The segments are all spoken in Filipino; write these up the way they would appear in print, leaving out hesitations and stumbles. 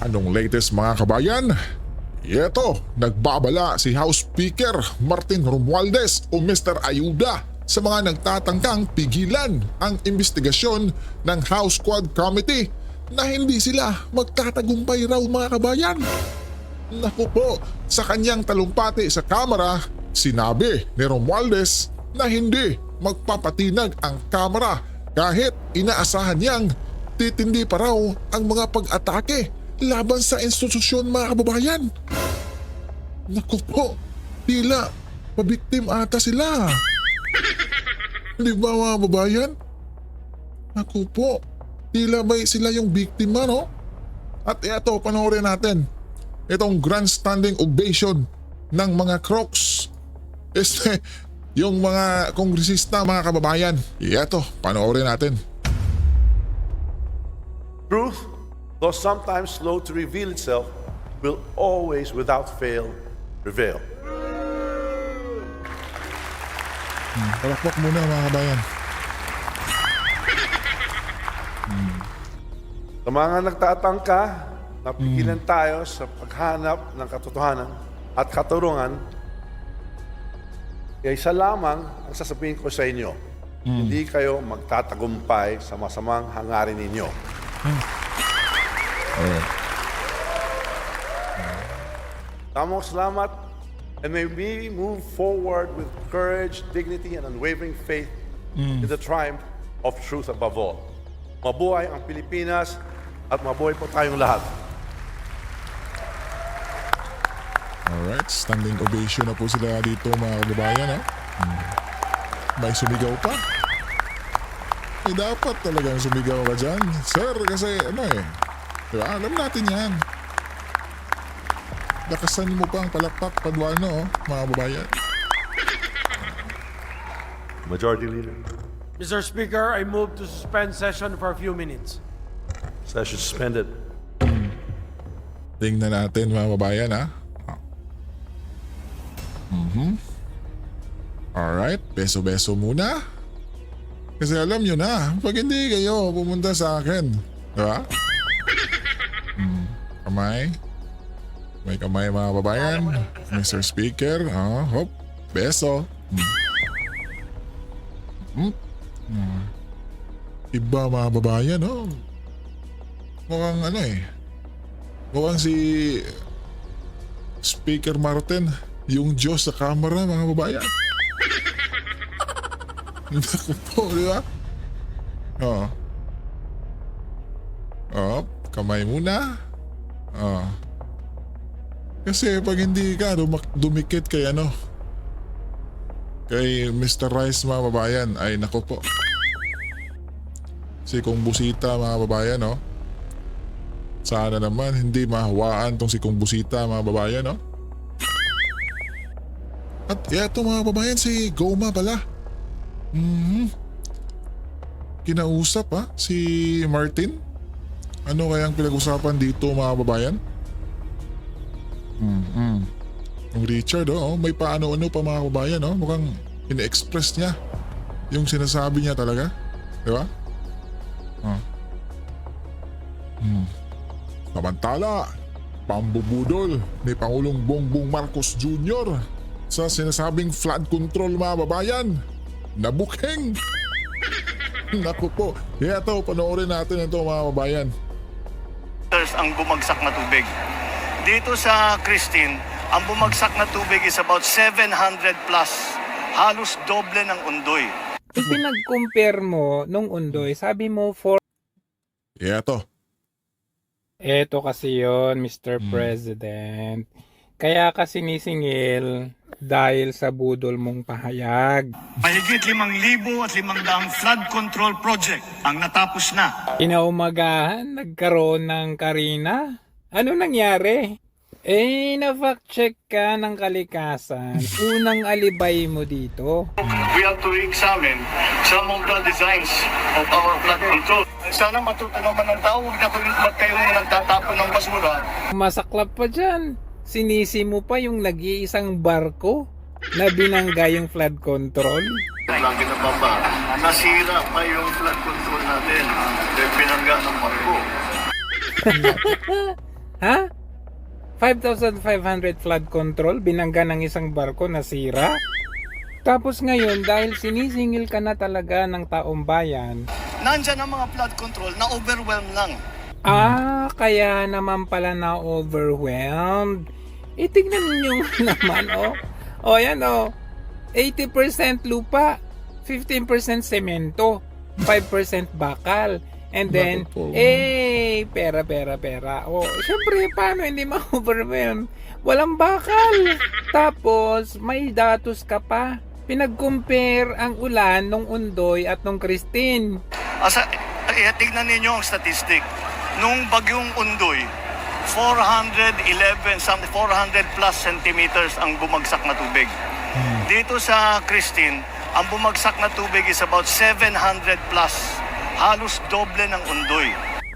Anong latest mga kabayan? Ito, nagbabala si House Speaker Martin Romualdez o Mr. Ayuda sa mga nagtatangkang pigilan ang investigasyon ng House Quad Committee na hindi sila magtatagumpay raw mga kabayan. Naku po, sa kanyang talumpati sa Kamara, sinabi ni Romualdez na hindi magpapatinag ang Kamara kahit inaasahan niyang titindi pa raw ang mga pag-atake laban sa institusyon mga kababayan. Naku po, tila pabiktim ata sila. Di ba mga kababayan? Naku po, tila may sila yung biktima, no? At ito, panoorin natin itong grandstanding ovation ng mga Crocs. Yung mga kongresista mga kababayan. Ito, panoorin natin. Truth, though sometimes slow to reveal itself, will always without fail prevail. Palakpak muna mga kabayan. Sa mga nagtatangka, napigilan tayo sa paghanap ng katotohanan at katurungan, kaya isa lamang ang sasabihin ko sa inyo, hindi kayo magtatagumpay sa masamang hangarin ninyo. Tamang salamat, and may we move forward with courage, dignity, and unwavering faith in the triumph of truth above all. Mabuhay ang Pilipinas at mabuhay po tayong lahat. Alright, standing ovation na po sila dito mga kababayan. Ha? May sumigaw pa. Dapat talagang sumigaw ka dyan, sir, kasi diba? Alam natin yan. Lakasan mo pa ang palakpak Paduano, mga kababayan. Majority Leader. Mr. Speaker, I move to suspend session for a few minutes. Session suspended. Tingnan natin mga kababayan, ha? Alright, beso-beso muna. Kasi alam nyo na, pag hindi kayo pumunta sa akin, diba? Kamay. May kamay mga kababayan. Mr. Speaker, hop, beso. Iba mga kababayan, oh. Mukhang mukhang si Speaker Martin, yung Diyos sa Kamara mga kababayan. Naku po, di ba? Kamay muna. Kasi pag hindi ka dumikit kay kay Mr. Rice mga babayan, ay naku po. Si Kong Busita mga babayan, sana naman hindi mahawaan tong si Kong Busita mga babayan, At eto mga babayan, si Goma pala. Kinausap si Martin. Ano kayang pinag-usapan dito mga babayan? Yung Richard, may paano-ano pa mga babayan, mukhang ine-express niya yung sinasabi niya talaga. Di ba? Samantala, pambubudol ni Pangulong Bongbong Marcos Jr. sa sinasabing flood control mga babayan, nabuking. Naku po, ito, panoorin natin ito mga babayan. Ang bumagsak na tubig. Dito sa Christine, ang bumagsak na tubig is about 700 plus. Halos doble ng Undoy. Pinag-compare mo nung Undoy, sabi mo Ito. Eto kasi yon, Mr. President. Kaya kasi nisingil dahil sa budol mong pahayag. Mahigit 5,500 flood control project ang natapos na. Inaumagahan, nagkaroon ng Karina. Ano nangyari? Na-fact check ka ng kalikasan. Unang alibay mo dito. We have to examine some of the designs of our flood control. Sana matuto naman ng tao, huwag kayo nagtatapon ng basura. Masaklap pa dyan. Sinisi mo pa yung nag-iisang barko na binangga yung flood control. Lagi na baba, nasira pa yung flood control natin. Dahil pinangga ng barko. Ha? 5,500 flood control, binangga ng isang barko na sira? Tapos ngayon, dahil sinisingil ka na talaga ng taong bayan, Nandyan ang mga flood control na overwhelm lang. kaya naman pala na overwhelmed. Tignan niyo naman, oh. O, yan, oh. 80% lupa, 15% semento, 5% bakal. And then, Bakit po? pera. O, syempre, paano hindi ma-overwhelm? Walang bakal. Tapos, may datos ka pa. Pinag-compare ang ulan nung Undoy at nung Christine. Tignan ninyo ang statistic. Nung bagyong Undoy, 400 plus centimeters ang bumagsak na tubig. Dito sa Christine, ang bumagsak na tubig is about 700 plus. Halos doble ng Undoy.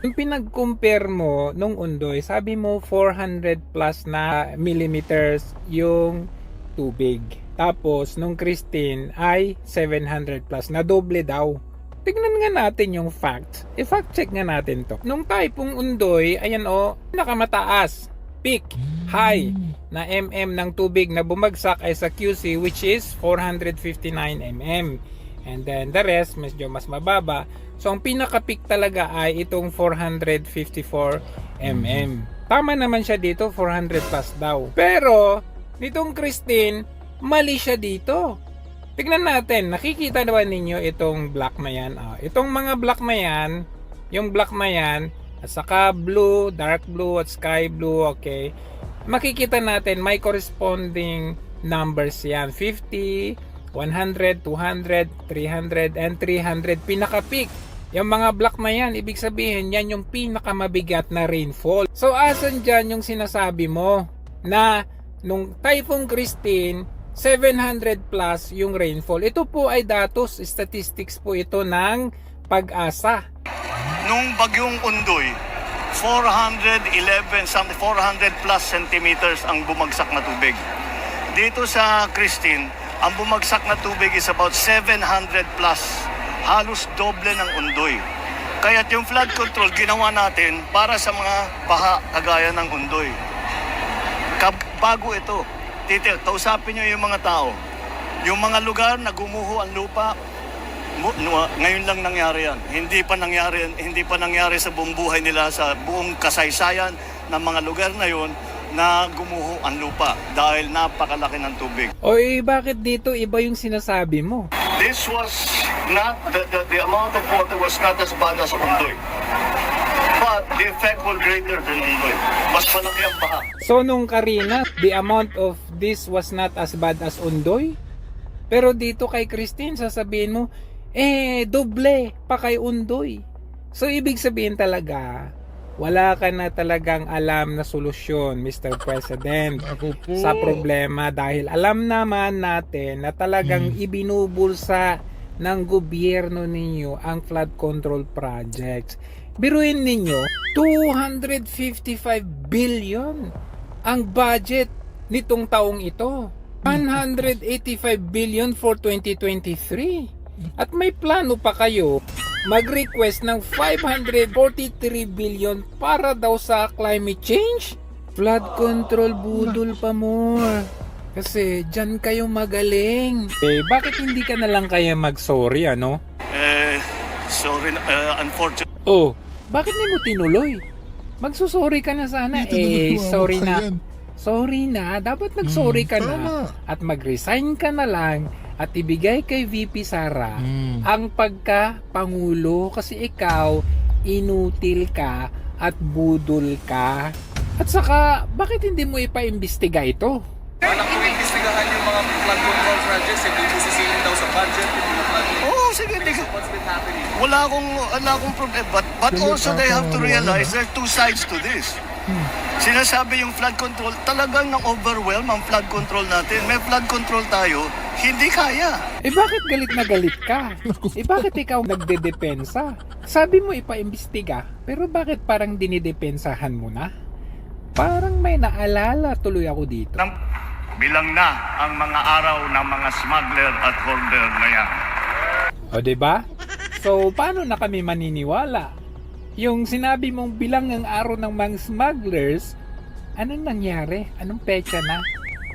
Yung pinag-compare mo nung Undoy, sabi mo 400 plus na millimeters yung tubig. Tapos nung Christine ay 700 plus na doble daw. Tignan nga natin yung facts. I-fact check nga natin to. Nung typong Undoy, ayan o, nakamataas, peak, high na mm ng tubig na bumagsak ay sa QC which is 459 mm. And then the rest, medyo mas mababa. So ang pinaka-peak talaga ay itong 454 mm. Tama naman siya dito, 400 plus daw. Pero, nitong Christine, mali siya dito. Tignan natin, nakikita naman ninyo itong black na yan. Itong mga black na yan, yung black na yan, at saka blue, dark blue, at sky blue, okay. Makikita natin, may corresponding numbers yan. 50, 100, 200, 300, and 300. Pinaka-peak. Yung mga black na yan, ibig sabihin, yan yung pinakamabigat na rainfall. So, asan dyan yung sinasabi mo na nung Typhoon Christine, 700 plus yung rainfall. Ito po ay datos, statistics po ito ng Pag-asa. Nung bagyong Undoy, 400 plus centimeters ang bumagsak na tubig. Dito sa Christine, ang bumagsak na tubig is about 700 plus. Halos doble ng Undoy. Kaya't yung flood control ginawa natin para sa mga baha kagaya ng Undoy. Bago ito, kausapin nyo yung mga tao. Yung mga lugar na gumuho ang lupa, ngayon lang nangyari yan. Hindi pa nangyari sa buong buhay nila, sa buong kasaysayan ng mga lugar na yon na gumuho ang lupa dahil napakalaki ng tubig. Bakit dito iba yung sinasabi mo? This was not, the amount of water was not as bad as Undoy. But the effect was greater than Undoy. Mas malaki ang baha. So nung Karina, the amount of this was not as bad as Undoy? Pero dito kay Christine, sasabihin mo, doble pa kay Undoy. So ibig sabihin talaga, wala ka na talagang alam na solusyon, Mr. President, sa problema dahil alam naman natin na talagang ibinubulsa ng gobyerno ninyo ang flood control projects. Biruin ninyo, 255 billion ang budget nitong taong ito. 185 billion for 2023. At may plano pa kayo mag-request ng 543 billion para daw sa climate change? Flood control budol pa more. Kasi dyan kayo magaling. Bakit hindi ka na lang kaya mag-sorry, ano? Sorry, unfortunately. Bakit hindi mo tinuloy? Magsusorry ka na sana. Sorry na. Sorry na. Dapat nag-sorry ka na. At mag-resign ka na lang. At ibigay kay VP Sara ang pagka-pangulo kasi ikaw inutil ka at budol ka. At saka, bakit hindi mo ipa-imbestiga ito? Walang kung imbestigahan yung mga flood control projects, hindi busisiling daw sa budget, yung mga flood control. Sige, What's been happening? wala akong problem. But also they have to realize there are two sides to this. Sinasabi yung flood control, talagang nang-overwhelm ang flood control natin. May flood control tayo, hindi kaya. Bakit galit na galit ka? Bakit ikaw nagdedepensa? Sabi mo ipa-imbestiga, pero bakit parang dinidepensahan mo na? Parang may naalala tuloy ako dito. Bilang na ang mga araw ng mga smuggler at hoarder na yan. Diba? So, paano na kami maniniwala? Yung sinabi mong bilang ang araw ng mga smugglers, Anong nangyari? Anong petsa na?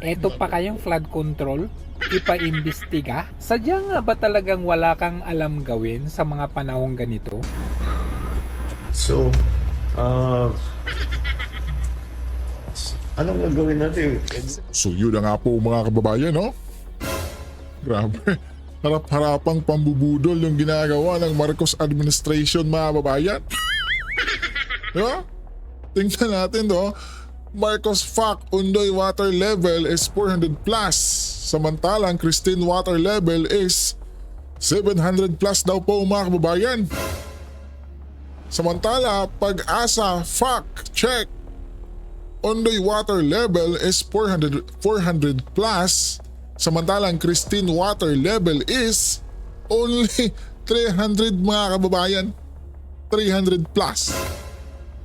Eto pa kayong flood control? Ipaimbestiga? Sadya nga ba talagang wala kang alam gawin sa mga panahong ganito? So, anong gagawin natin? So yun na nga po mga kababayan, no? Grabe. Harap-harapang pambubudol yung ginagawa ng Marcos administration, mga kababayan. Diba? Tingnan natin, no? Marcos FAC Undoy water level is 400 plus. Samantalang Christine water level is 700 plus daw po, mga kababayan. Samantala, Pag-asa FAC check. Ondoy water level is 400 plus. Samantalang Christine water level is only 300, mga kababayan. 300 plus.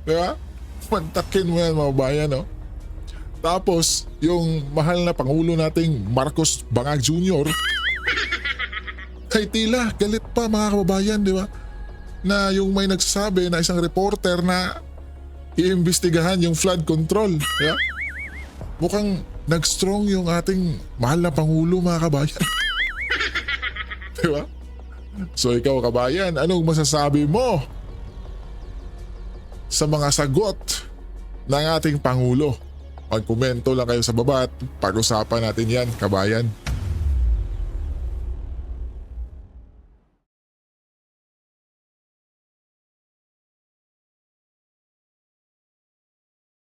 Diba? Mantakin mo yan, mga kababayan, no? Tapos, yung mahal na Pangulo nating Marcos Bangag Jr. ay tila galit pa, mga kababayan, di ba? Na yung may nagsasabi na isang reporter na iimbestigahan yung flood control. Yeah? Mukhang nag-strong yung ating mahal na Pangulo, mga kabayan. Di ba? So ikaw, kabayan, anong masasabi mo sa mga sagot ng ating Pangulo? Magkomento lang kayo sa baba at pag-usapan natin yan, kabayan.